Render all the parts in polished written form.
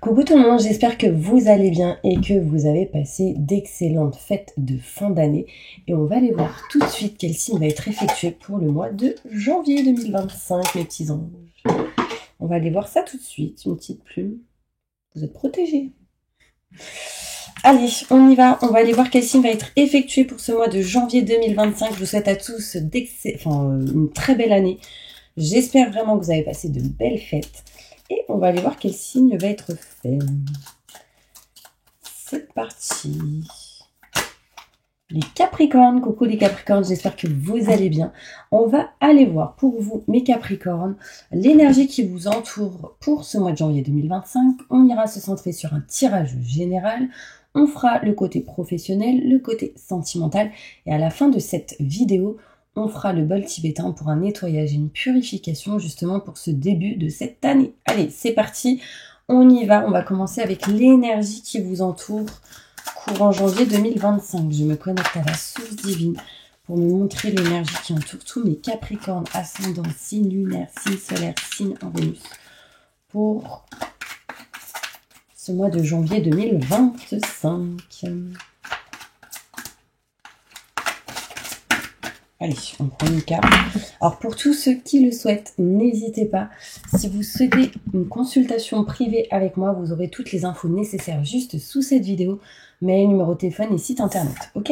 Coucou tout le monde, j'espère que vous allez bien et que vous avez passé d'excellentes fêtes de fin d'année. Et on va aller voir tout de suite quel signe va être effectué pour le mois de janvier 2025, mes petits anges. On va aller voir ça tout de suite, une petite plume. Vous êtes protégés. Allez, on y va, on va aller voir quel signe va être effectué pour ce mois de janvier 2025. Je vous souhaite à tous une très belle année. J'espère vraiment que vous avez passé de belles fêtes. Et on va aller voir quel signe va être fait. C'est parti. Les Capricornes, coucou les Capricornes, j'espère que vous allez bien. On va aller voir pour vous, mes Capricornes, l'énergie qui vous entoure pour ce mois de janvier 2025. On ira se centrer sur un tirage général. On fera le côté professionnel, le côté sentimental. Et à la fin de cette vidéo, on fera le bol tibétain pour un nettoyage et une purification justement pour ce début de cette année. Allez, c'est parti, on y va. On va commencer avec l'énergie qui vous entoure courant janvier 2025. Je me connecte à la source divine pour me montrer l'énergie qui entoure tous mes Capricornes, ascendant, signe lunaire, signe solaire, signe en Vénus pour ce mois de janvier 2025. Allez, on prend une carte. Alors, pour tous ceux qui le souhaitent, n'hésitez pas. Si vous souhaitez une consultation privée avec moi, vous aurez toutes les infos nécessaires juste sous cette vidéo, mail, numéro de téléphone et site internet. Ok?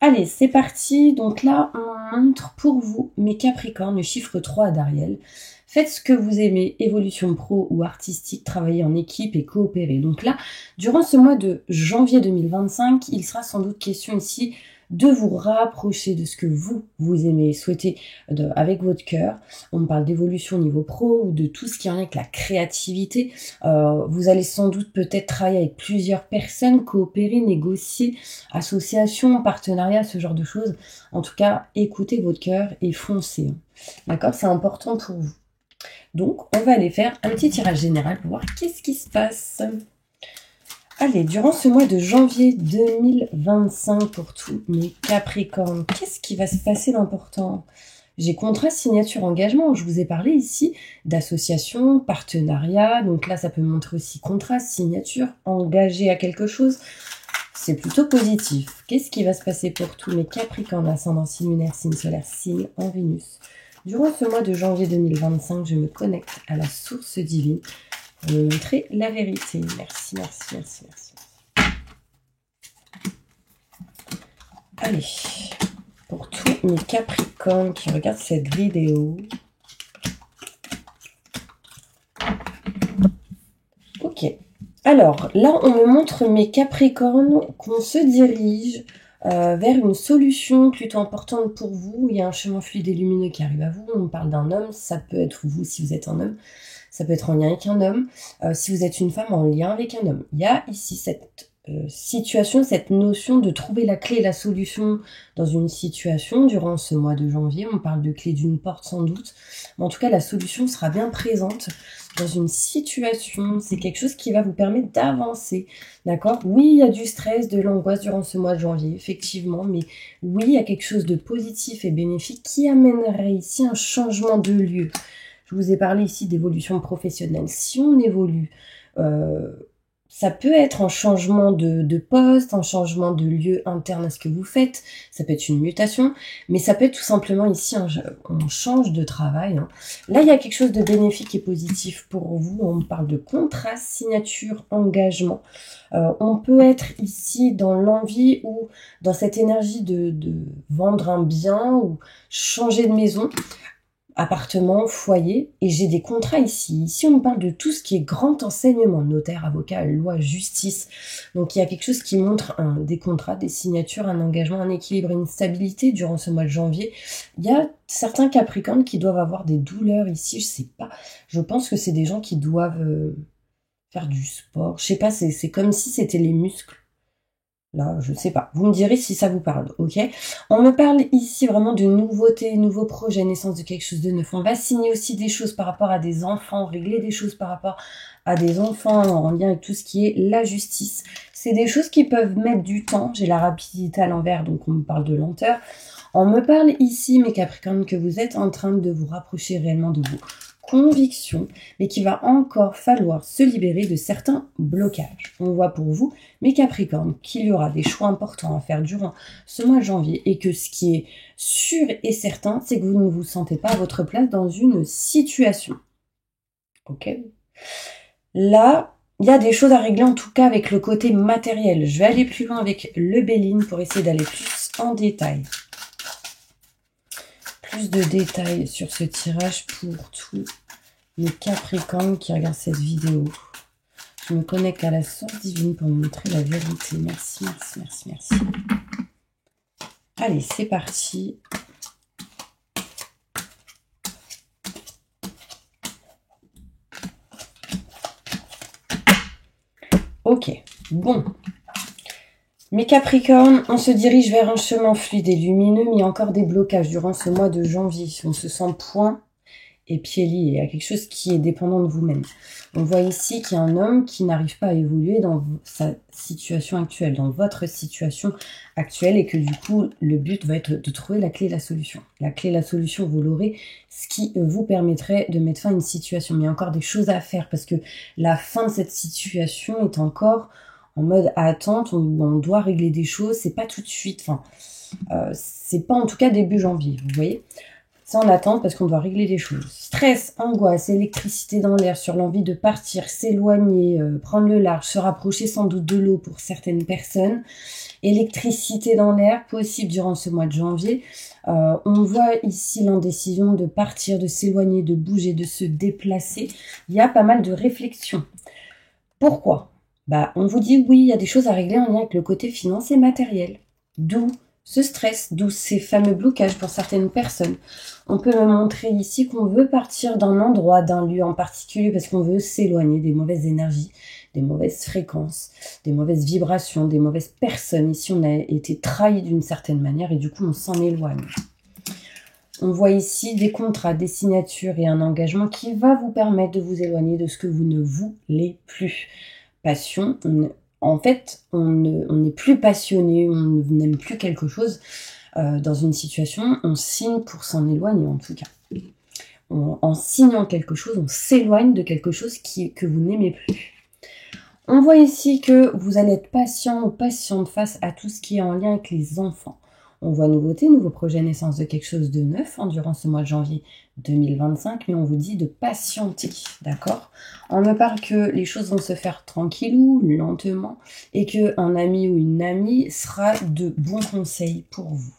Allez, c'est parti. Donc là, on montre pour vous, mes Capricornes, le chiffre 3 d'Ariel. Faites ce que vous aimez, évolution pro ou artistique, travaillez en équipe et coopérez. Donc là, durant ce mois de janvier 2025, il sera sans doute question ici de vous rapprocher de ce que vous aimez, souhaitez avec votre cœur. On me parle d'évolution au niveau pro ou de tout ce qui est en lien avec la créativité. Vous allez sans doute peut-être travailler avec plusieurs personnes, coopérer, négocier, association, partenariat, ce genre de choses. En tout cas, écoutez votre cœur et foncez. D'accord? C'est important pour vous. Donc, on va aller faire un petit tirage général pour voir qu'est-ce qui se passe. Allez, durant ce mois de janvier 2025 pour tous mes Capricornes, qu'est-ce qui va se passer d'important? J'ai contrat, signature, engagement. Je vous ai parlé ici d'association, partenariat. Donc là, ça peut montrer aussi contrat, signature, engagé à quelque chose. C'est plutôt positif. Qu'est-ce qui va se passer pour tous mes Capricornes, ascendant, signe lunaire, signe solaire, signe en Vénus? Durant ce mois de janvier 2025, je me connecte à la source divine. On va montrer la vérité. Merci, merci, merci, merci. Allez, pour tous mes Capricornes qui regardent cette vidéo. Ok. Alors, là, on me montre mes Capricornes qu'on se dirige vers une solution plutôt importante pour vous. Il y a un chemin fluide et lumineux qui arrive à vous. On parle d'un homme. Ça peut être vous si vous êtes un homme. Ça peut être en lien avec un homme. Si vous êtes une femme, en lien avec un homme. Il y a ici cette situation, cette notion de trouver la clé et la solution dans une situation durant ce mois de janvier. On parle de clé d'une porte sans doute. Mais en tout cas, la solution sera bien présente dans une situation. C'est quelque chose qui va vous permettre d'avancer. D'accord? Oui, il y a du stress, de l'angoisse durant ce mois de janvier, effectivement. Mais oui, il y a quelque chose de positif et bénéfique qui amènerait ici un changement de lieu. Je vous ai parlé ici d'évolution professionnelle. Si on évolue, ça peut être un changement de poste, un changement de lieu interne à ce que vous faites. Ça peut être une mutation, mais ça peut être tout simplement ici, on change de travail. Hein. Là, il y a quelque chose de bénéfique et positif pour vous. On parle de contrat, signature, engagement. On peut être ici dans l'envie ou dans cette énergie de vendre un bien ou changer de maison. Appartement, foyer, et j'ai des contrats ici. Ici, on me parle de tout ce qui est grand enseignement, notaire, avocat, loi, justice. Donc, il y a quelque chose qui montre des contrats, des signatures, un engagement, un équilibre, une stabilité durant ce mois de janvier. Il y a certains Capricornes qui doivent avoir des douleurs ici, je sais pas. Je pense que c'est des gens qui doivent faire du sport. Je sais pas, c'est comme si c'était les muscles. Là, je sais pas. Vous me direz si ça vous parle, ok? On me parle ici vraiment de nouveautés, nouveaux projets, naissance de quelque chose de neuf. On va signer aussi des choses par rapport à des enfants, régler des choses par rapport à des enfants en lien avec tout ce qui est la justice. C'est des choses qui peuvent mettre du temps. J'ai la rapidité à l'envers, donc on me parle de lenteur. On me parle ici, mes Capricornes, que vous êtes en train de vous rapprocher réellement de vos convictions, mais qu'il va encore falloir se libérer de certains blocages. On voit pour vous, mes Capricornes, qu'il y aura des choix importants à faire durant ce mois de janvier et que ce qui est sûr et certain, c'est que vous ne vous sentez pas à votre place dans une situation. Ok ? Là, il y a des choses à régler en tout cas avec le côté matériel. Je vais aller plus loin avec le Béline pour essayer d'aller plus en détail. Plus de détails sur ce tirage pour tous les Capricornes qui regardent cette vidéo. Je me connecte à la source divine pour vous montrer la vérité. Merci, merci, merci, merci. Allez, c'est parti. Ok, bon. Mes Capricornes, on se dirige vers un chemin fluide et lumineux, mais il y a encore des blocages durant ce mois de janvier. On se sent point et pieds liés. Il y a quelque chose qui est dépendant de vous-même. On voit ici qu'il y a un homme qui n'arrive pas à évoluer dans sa situation actuelle, dans votre situation actuelle, et que du coup, le but va être de trouver la clé et la solution. La clé et la solution, vous l'aurez, ce qui vous permettrait de mettre fin à une situation. Mais il y a encore des choses à faire, parce que la fin de cette situation est encore en mode attente, où on doit régler des choses, c'est pas tout de suite, enfin, c'est pas en tout cas début janvier, vous voyez. C'est en attente parce qu'on doit régler des choses. Stress, angoisse, électricité dans l'air sur l'envie de partir, s'éloigner, prendre le large, se rapprocher sans doute de l'eau pour certaines personnes. Électricité dans l'air, possible durant ce mois de janvier. On voit ici l'indécision de partir, de s'éloigner, de bouger, de se déplacer. Il y a pas mal de réflexions. Pourquoi ? On vous dit oui, il y a des choses à régler en lien avec le côté finance et matériel. D'où ce stress, d'où ces fameux blocages pour certaines personnes. On peut me montrer ici qu'on veut partir d'un endroit, d'un lieu en particulier parce qu'on veut s'éloigner des mauvaises énergies, des mauvaises fréquences, des mauvaises vibrations, des mauvaises personnes. Ici, on a été trahi d'une certaine manière et du coup, on s'en éloigne. On voit ici des contrats, des signatures et un engagement qui va vous permettre de vous éloigner de ce que vous ne voulez plus. Passion, en fait, on n'est plus passionné, on n'aime plus quelque chose dans une situation, on signe pour s'en éloigner en tout cas. En signant quelque chose, on s'éloigne de quelque chose que vous n'aimez plus. On voit ici que vous allez être patient ou patiente face à tout ce qui est en lien avec les enfants. On voit nouveauté, nouveau projet naissance de quelque chose de neuf durant ce mois de janvier 2025, mais on vous dit de patienter, d'accord ? On me parle que les choses vont se faire tranquillou, lentement, et qu'un ami ou une amie sera de bons conseils pour vous.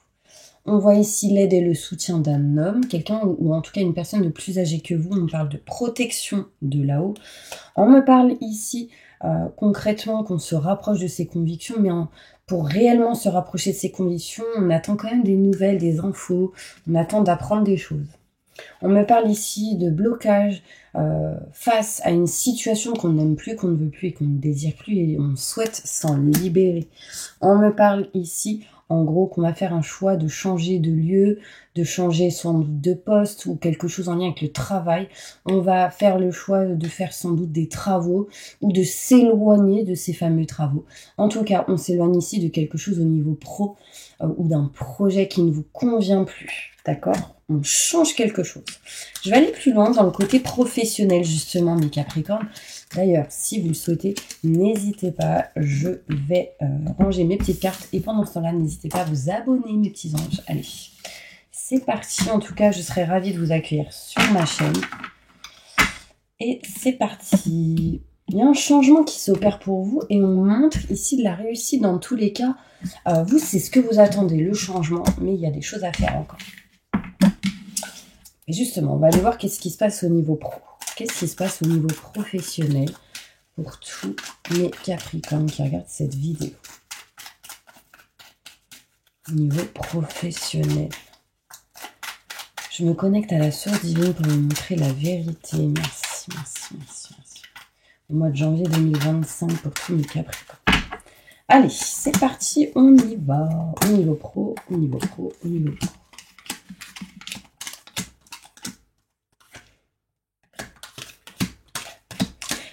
On voit ici l'aide et le soutien d'un homme, quelqu'un ou en tout cas une personne de plus âgée que vous. On me parle de protection de là-haut. On me parle ici concrètement qu'on se rapproche de ses convictions, mais pour réellement se rapprocher de ses convictions, on attend quand même des nouvelles, des infos, on attend d'apprendre des choses. On me parle ici de blocage face à une situation qu'on n'aime plus, qu'on ne veut plus et qu'on ne désire plus et on souhaite s'en libérer. On me parle ici, en gros, qu'on va faire un choix de changer de lieu, de changer sans doute de poste ou quelque chose en lien avec le travail. On va faire le choix de faire sans doute des travaux ou de s'éloigner de ces fameux travaux. En tout cas, on s'éloigne ici de quelque chose au niveau pro ou d'un projet qui ne vous convient plus. D'accord ? On change quelque chose. Je vais aller plus loin dans le côté professionnel, justement, mes Capricornes. D'ailleurs, si vous le souhaitez, n'hésitez pas. Je vais ranger mes petites cartes. Et pendant ce temps-là, n'hésitez pas à vous abonner, mes petits anges. Allez, c'est parti. En tout cas, je serais ravie de vous accueillir sur ma chaîne. Et c'est parti. Il y a un changement qui s'opère pour vous et on montre ici de la réussite dans tous les cas. Vous, c'est ce que vous attendez, le changement, mais il y a des choses à faire encore. Et justement, on va aller voir qu'est-ce qui se passe au niveau pro. Qu'est-ce qui se passe au niveau professionnel pour tous mes Capricornes qui regardent cette vidéo. Au niveau professionnel. Je me connecte à la source divine pour vous montrer la vérité. Merci, merci, merci, merci. Au mois de janvier 2025 pour tous mes Capricornes. Allez, c'est parti, on y va. Au niveau pro, au niveau pro, au niveau pro.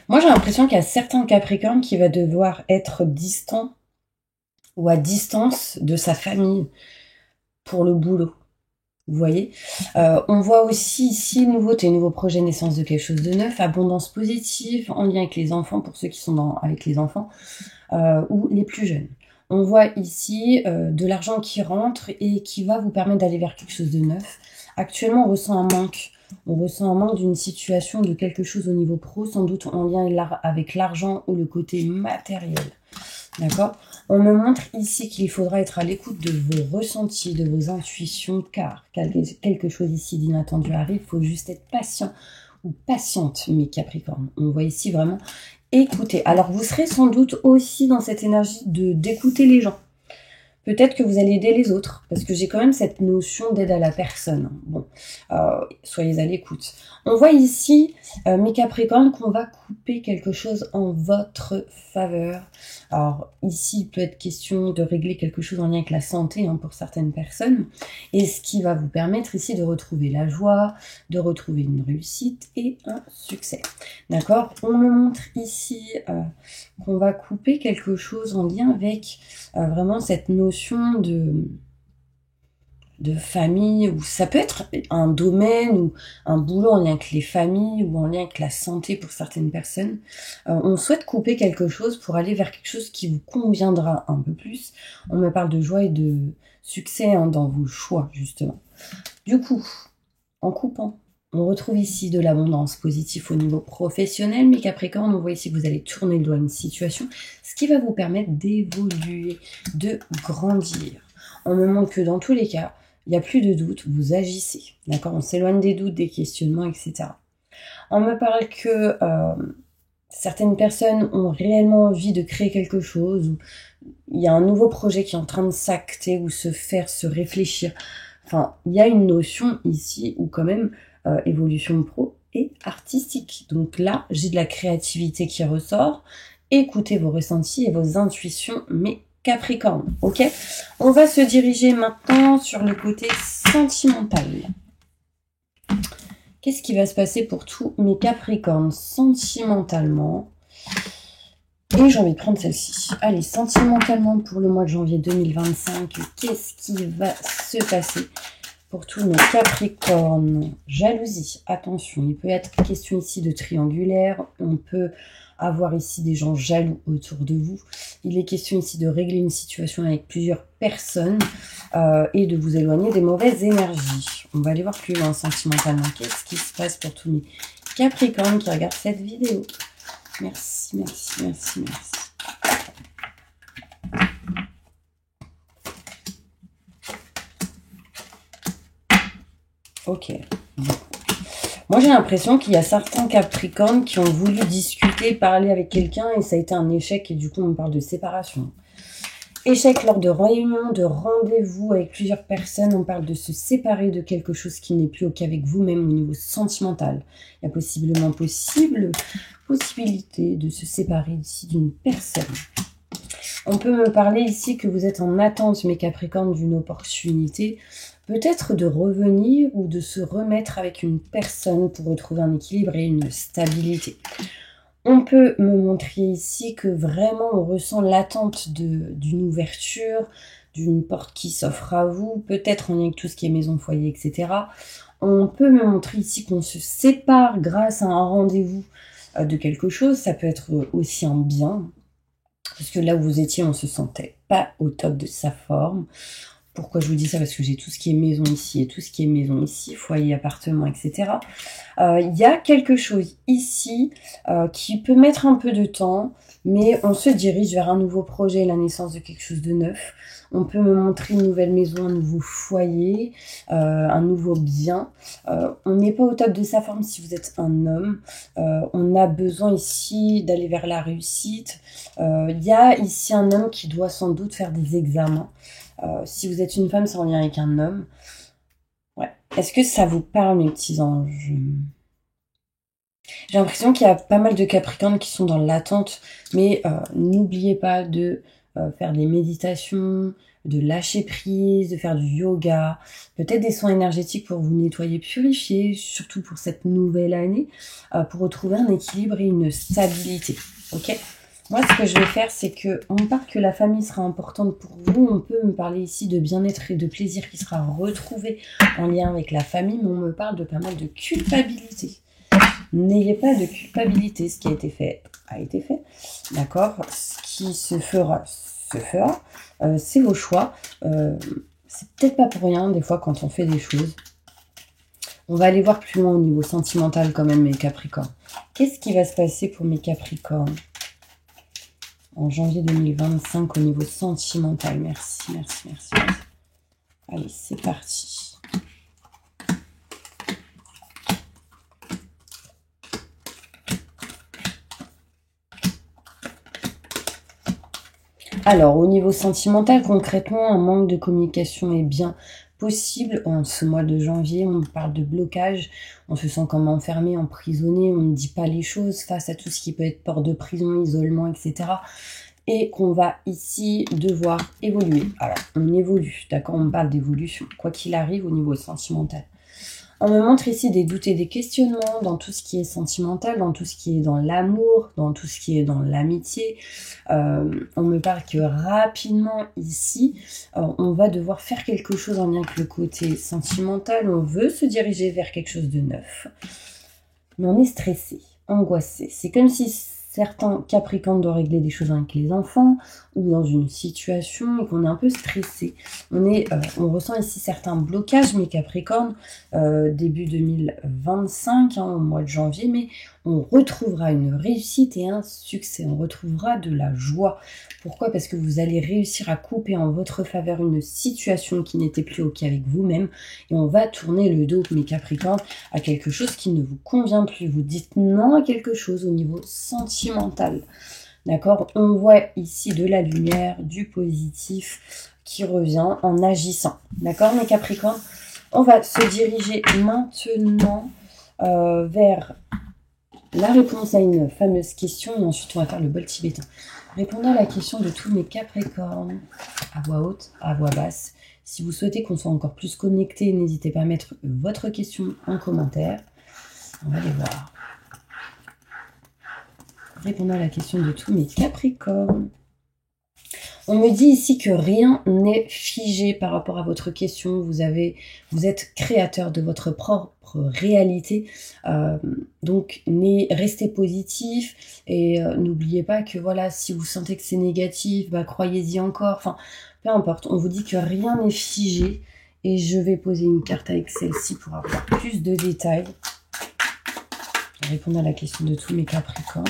Moi, j'ai l'impression qu'il y a certains Capricornes qui va devoir être distant ou à distance de sa famille pour le boulot. Vous voyez, on voit aussi ici nouveauté, nouveau projet, naissance de quelque chose de neuf, abondance positive en lien avec les enfants, pour ceux qui sont avec les enfants, ou les plus jeunes. On voit ici de l'argent qui rentre et qui va vous permettre d'aller vers quelque chose de neuf. Actuellement, on ressent un manque. On ressent un manque d'une situation, de quelque chose au niveau pro, sans doute en lien avec l'argent ou le côté matériel. D'accord? On me montre ici qu'il faudra être à l'écoute de vos ressentis, de vos intuitions, car quelque chose ici d'inattendu arrive. Il faut juste être patient ou patiente, mes Capricornes. On voit ici vraiment écouter. Alors, vous serez sans doute aussi dans cette énergie d'écouter les gens. Peut-être que vous allez aider les autres, parce que j'ai quand même cette notion d'aide à la personne. Bon, soyez à l'écoute. On voit ici, mes Capricornes, qu'on va couper quelque chose en votre faveur. Alors, ici, il peut être question de régler quelque chose en lien avec la santé pour certaines personnes, et ce qui va vous permettre ici de retrouver la joie, de retrouver une réussite et un succès. D'accord? On me montre ici qu'on va couper quelque chose en lien avec vraiment cette notion de famille, ou ça peut être un domaine ou un boulot en lien avec les familles ou en lien avec la santé pour certaines personnes. On souhaite couper quelque chose pour aller vers quelque chose qui vous conviendra un peu plus. On me parle de joie et de succès dans vos choix, justement. Du coup, en coupant, on retrouve ici de l'abondance positive au niveau professionnel. Mes Capricornes, on voit ici que vous allez tourner le doigt à une situation, ce qui va vous permettre d'évoluer, de grandir. On me montre que dans tous les cas, il n'y a plus de doute, vous agissez. D'accord? On s'éloigne des doutes, des questionnements, etc. On me parle que certaines personnes ont réellement envie de créer quelque chose, ou il y a un nouveau projet qui est en train de s'acter ou se réfléchir. Enfin, il y a une notion ici où quand même évolution pro et artistique. Donc là, j'ai de la créativité qui ressort. Écoutez vos ressentis et vos intuitions, mes Capricornes, ok? On va se diriger maintenant sur le côté sentimental. Qu'est-ce qui va se passer pour tous mes Capricornes sentimentalement? Et j'ai envie de prendre celle-ci. Allez, sentimentalement pour le mois de janvier 2025, qu'est-ce qui va se passer pour tous mes Capricornes? Jalousie, attention, il peut être question ici de triangulaire, on peut avoir ici des gens jaloux autour de vous. Il est question ici de régler une situation avec plusieurs personnes et de vous éloigner des mauvaises énergies. On va aller voir plus loin sentimentalement. Qu'est-ce qui se passe pour tous mes Capricornes qui regardent cette vidéo? Merci, merci, merci, merci. Ok. Moi, j'ai l'impression qu'il y a certains Capricornes qui ont voulu discuter, parler avec quelqu'un et ça a été un échec et du coup, on me parle de séparation. Échec lors de réunions, de rendez-vous avec plusieurs personnes. On parle de se séparer de quelque chose qui n'est plus OK avec vous-même au niveau sentimental. Il y a possibilité de se séparer ici d'une personne. On peut me parler ici que vous êtes en attente, mes Capricornes, d'une opportunité. Peut-être de revenir ou de se remettre avec une personne pour retrouver un équilibre et une stabilité. On peut me montrer ici que vraiment on ressent l'attente d'une ouverture, d'une porte qui s'offre à vous, peut-être en lien avec tout ce qui est maison, foyer, etc. On peut me montrer ici qu'on se sépare grâce à un rendez-vous de quelque chose. Ça peut être aussi un bien, parce que là où vous étiez, on se sentait pas au top de sa forme. Pourquoi je vous dis ça? Parce que j'ai tout ce qui est maison ici et tout ce qui est maison ici, foyer, appartement, etc. Il y a quelque chose ici qui peut mettre un peu de temps, mais on se dirige vers un nouveau projet, la naissance de quelque chose de neuf. On peut me montrer une nouvelle maison, un nouveau foyer, un nouveau bien. On n'est pas au top de sa forme si vous êtes un homme. On a besoin ici d'aller vers la réussite. Il y a ici un homme qui doit sans doute faire des examens. Si vous êtes une femme, c'est en lien avec un homme. Ouais. Est-ce que ça vous parle, mes petits anges? J'ai l'impression qu'il y a pas mal de Capricornes qui sont dans l'attente, mais n'oubliez pas de faire des méditations, de lâcher prise, de faire du yoga, peut-être des soins énergétiques pour vous nettoyer, purifier, surtout pour cette nouvelle année, pour retrouver un équilibre et une stabilité. Ok? Moi, ce que je vais faire, c'est que on parle que la famille sera importante pour vous. On peut me parler ici de bien-être et de plaisir qui sera retrouvé en lien avec la famille, mais on me parle de pas mal de culpabilité. N'ayez pas de culpabilité. Ce qui a été fait a été fait. D'accord? Ce qui se fera, se fera. C'est vos choix. C'est peut-être pas pour rien, des fois, quand on fait des choses. On va aller voir plus loin au niveau sentimental quand même, mes Capricornes. Qu'est-ce qui va se passer pour mes Capricornes en janvier 2025 au niveau sentimental? Merci, merci, merci, merci. Allez, c'est parti. Alors, au niveau sentimental, concrètement, un manque de communication est bien possible. En ce mois de janvier, on parle de blocage, on se sent comme enfermé, emprisonné, on ne dit pas les choses face à tout ce qui peut être porte de prison, isolement, etc. Et qu'on va ici devoir évoluer. Alors, on évolue, d'accord? On parle d'évolution, quoi qu'il arrive au niveau sentimental. On me montre ici des doutes et des questionnements dans tout ce qui est sentimental, dans tout ce qui est dans l'amour, dans tout ce qui est dans l'amitié. On me parle que rapidement ici, on va devoir faire quelque chose en lien avec le côté sentimental. On veut se diriger vers quelque chose de neuf. Mais on est stressé, angoissé. C'est comme si certains Capricornes doivent régler des choses avec les enfants ou dans une situation et qu'on est un peu stressé. On ressent ici certains blocages, mes Capricornes, début 2025, au mois de janvier, mais on retrouvera une réussite et un succès. On retrouvera de la joie. Pourquoi? Parce que vous allez réussir à couper en votre faveur une situation qui n'était plus OK avec vous-même et on va tourner le dos, mes Capricornes, à quelque chose qui ne vous convient plus. Vous dites non à quelque chose au niveau sentimental. D'accord? On voit ici de la lumière, du positif qui revient en agissant. D'accord, mes Capricornes? On va se diriger maintenant vers la réponse à une fameuse question et ensuite on va faire le bol tibétain. Répondez à la question de tous mes Capricornes, à voix haute, à voix basse. Si vous souhaitez qu'on soit encore plus connecté, n'hésitez pas à mettre votre question en commentaire. On va les voir. Répondant à la question de tous mes Capricornes. On me dit ici que rien n'est figé par rapport à votre question. Vous êtes créateur de votre propre réalité. Donc, restez positif et n'oubliez pas que voilà, si vous sentez que c'est négatif, croyez-y encore. Enfin, peu importe. On vous dit que rien n'est figé et je vais poser une carte avec celle-ci pour avoir plus de détails. Répondre à la question de tous mes Capricornes.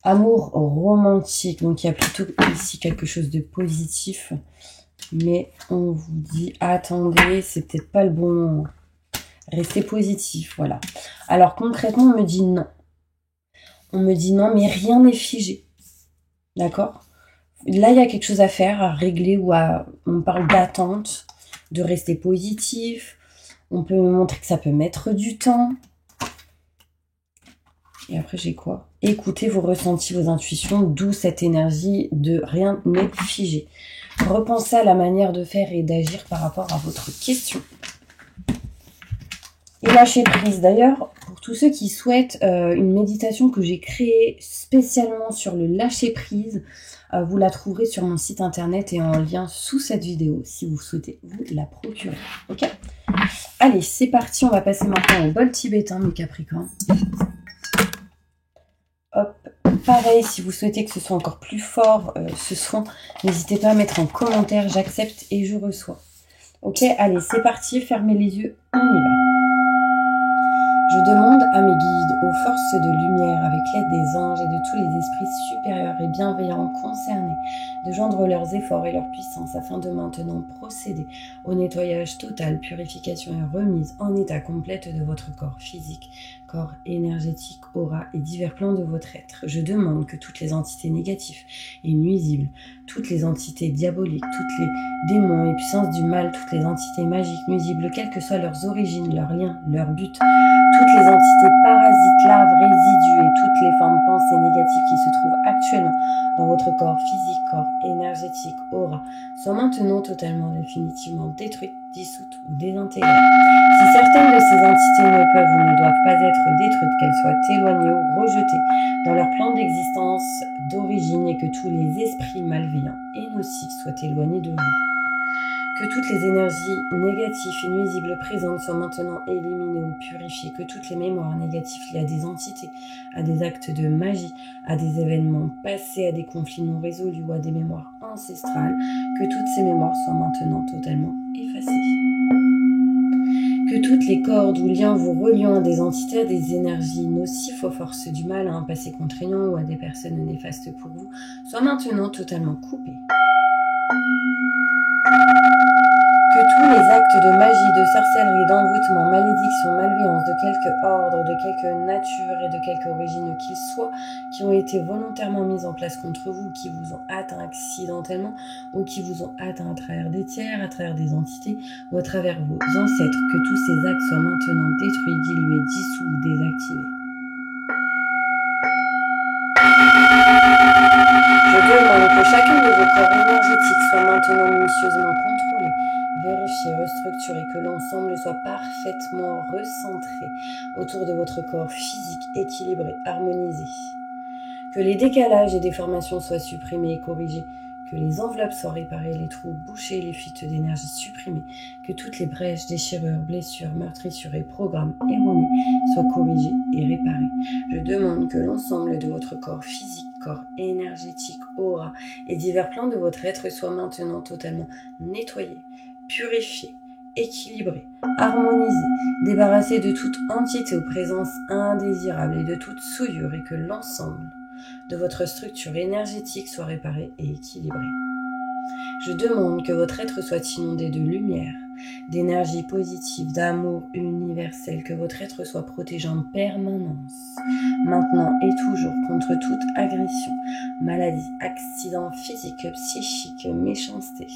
Amour romantique, donc il y a plutôt ici quelque chose de positif, mais on vous dit attendez, c'est peut-être pas le bon moment. Restez positif, voilà. Alors concrètement, on me dit non. On me dit non, mais rien n'est figé. D'accord? Là, il y a quelque chose à faire, à régler, on parle d'attente, de rester positif. On peut me montrer que ça peut mettre du temps. Et après, j'ai quoi? Écoutez vos ressentis, vos intuitions, d'où cette énergie de rien n'est figé. Repensez à la manière de faire et d'agir par rapport à votre question. Et lâcher prise. D'ailleurs, pour tous ceux qui souhaitent une méditation que j'ai créée spécialement sur le lâcher prise, vous la trouverez sur mon site internet et en lien sous cette vidéo si vous souhaitez vous la procurer. Ok? Allez, c'est parti. On va passer maintenant au bol tibétain, mes Capricornes. Hop, pareil, si vous souhaitez que ce soit encore plus fort, ce soin, n'hésitez pas à mettre en commentaire, j'accepte et je reçois. Ok, allez, c'est parti, fermez les yeux, on y va. Je demande à mes guides, aux forces de lumière, avec l'aide des anges et de tous les esprits supérieurs et bienveillants concernés, de joindre leurs efforts et leur puissance afin de maintenant procéder au nettoyage total, purification et remise en état complète de votre corps physique, corps énergétique, aura et divers plans de votre être. Je demande que toutes les entités négatives et nuisibles, toutes les entités diaboliques, toutes les démons et puissances du mal, toutes les entités magiques nuisibles, quelles que soient leurs origines, leurs liens, leurs buts, toutes les entités parasites, larves, résidus et toutes les formes pensées négatives qui se trouvent actuellement dans votre corps physique, corps énergétique, aura, soient maintenant totalement, définitivement détruites, dissoutes ou désintégrées. Si certaines de ces entités ne peuvent ou ne doivent pas être détruites, qu'elles soient éloignées ou rejetées dans leur plan d'existence d'origine et que tous les esprits malveillants et nocifs soient éloignés de vous. Que toutes les énergies négatives et nuisibles présentes soient maintenant éliminées ou purifiées, que toutes les mémoires négatives liées à des entités, à des actes de magie, à des événements passés, à des conflits non résolus ou à des mémoires ancestrales, que toutes ces mémoires soient maintenant totalement effacées. Que toutes les cordes ou liens vous reliant à des entités, à des énergies nocives, aux forces du mal, à un passé contraignant ou à des personnes néfastes pour vous, soient maintenant totalement coupées. Que tous les actes de magie, de sorcellerie, d'envoûtement, malédiction, malveillance, de quelque ordre, de quelque nature et de quelque origine qu'ils soient, qui ont été volontairement mis en place contre vous, qui vous ont atteint accidentellement, ou qui vous ont atteint à travers des tiers, à travers des entités, ou à travers vos ancêtres, que tous ces actes soient maintenant détruits, dilués, dissous ou désactivés. Je demande que chacun de vos corps énergétiques soit maintenant minutieusement contrôlé, vérifié, restructuré, que l'ensemble soit parfaitement recentré autour de votre corps physique, équilibré, harmonisé. Que les décalages et déformations soient supprimés et corrigés, que les enveloppes soient réparées, les trous bouchés, les fuites d'énergie supprimées, que toutes les brèches, déchirures, blessures, meurtrissures et programmes erronés soient corrigés et réparés. Je demande que l'ensemble de votre corps physique, corps énergétique, aura et divers plans de votre être soient maintenant totalement nettoyés, purifiés, équilibrés, harmonisés, débarrassés de toute entité ou présence indésirable et de toute souillure et que l'ensemble de votre structure énergétique soit réparée et équilibrée. Je demande que votre être soit inondé de lumière, d'énergie positive, d'amour universel, que votre être soit protégé en permanence, maintenant et toujours, contre toute agression, maladie, accident physique, psychique, méchanceté,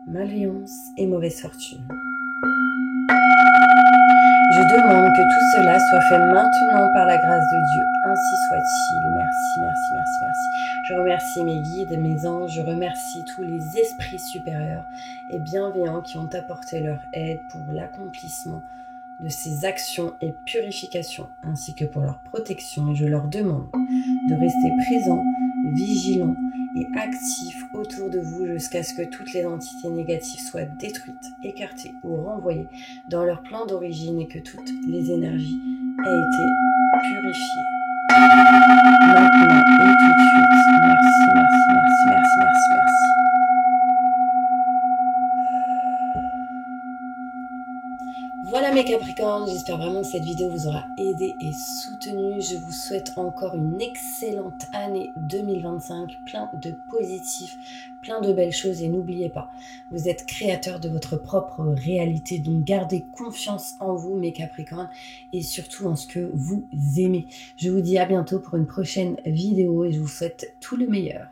malveillance et mauvaise fortune. Je demande que tout cela soit fait maintenant par la grâce de Dieu. Ainsi soit-il. Merci, merci, merci, merci. Je remercie mes guides, mes anges, je remercie tous les esprits supérieurs et bienveillants qui ont apporté leur aide pour l'accomplissement de ces actions et purifications, ainsi que pour leur protection. Et je leur demande de rester présents, vigilants et actifs autour de vous jusqu'à ce que toutes les entités négatives soient détruites, écartées ou renvoyées dans leur plan d'origine et que toutes les énergies aient été purifiées. Maintenant et tout de suite. Merci, merci, merci, merci, merci, merci. Voilà mes Capricornes, j'espère vraiment que cette vidéo vous aura aidé et soutenu. Je vous souhaite encore une excellente année 2025, plein de positifs, plein de belles choses et n'oubliez pas, vous êtes créateur de votre propre réalité, donc gardez confiance en vous mes Capricornes et surtout en ce que vous aimez. Je vous dis à bientôt pour une prochaine vidéo et je vous souhaite tout le meilleur.